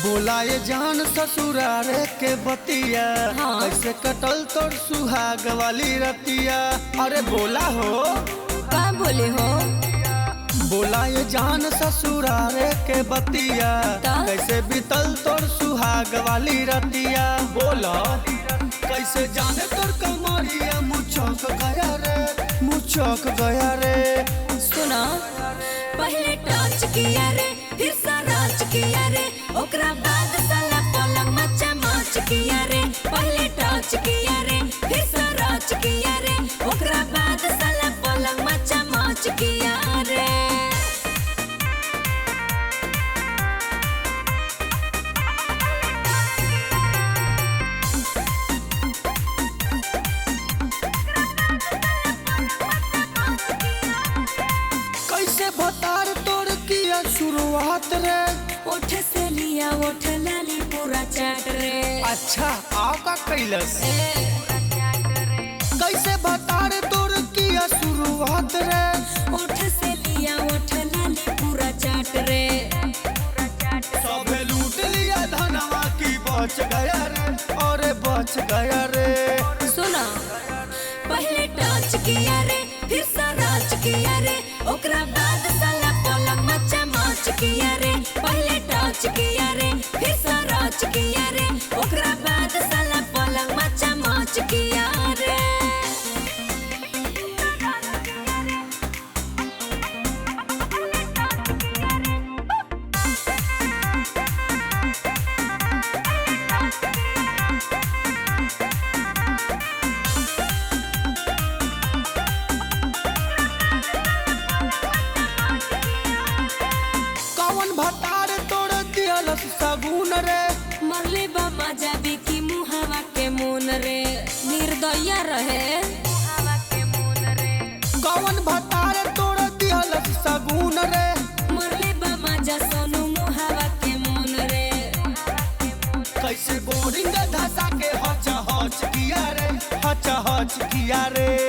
बोलाए जान ससुरारे के बतिया हाँ। कैसे कटल तोर सुहाग वाली रतिया। अरे बोला हो का बोले हो? बोलाए जान ससुरारे के बतिया ता? कैसे बीतल तोर सुहाग वाली रतिया। बोला कैसे जाने तोर कमरिया मुचक गया रे, मुचक गया रे। सुना, पहले टच किया रे, फिर सराच किया रे, ओकरा बाद साला पलंग मचा मच किया रे। पहले टच किया रे, फिर सराच किया रे, ओकरा बाद साला पलंग मचा मच किया रे। कैसे भतार तोर किया शुरुआत रे। ओठ से लिया ओठ लाली पूरा चाट रे। अच्छा आओ का कैलस कैसे भतार तोर किया शुरुआत रे। ओठ से लिया ओठ लाली पूरा चाट रे। सबे लूट लिया धनवा की बच गया रे, अरे बच गया रे। सुना, पहले टच किया रे, फिर सराच किया रे, ओकरा बाद साला पलंग मचा मच किया रे। पहले टच किया रे, फिर सराच किया रे, ओकरा बाद साला पलंग मचा मच किया रे। कौन भतार तोड़ दियलस सगुन रे। मरले बाबा जाबी की मुहावा के मोन रे, निर्दया रहे। कौन भतार तोड़ दियलस सगुन रे। मरले बाबा जा सोनू मुहावा के मोन रे। कैसे बोरिंग धसा के हच हच किया रे, हच हच किया रे।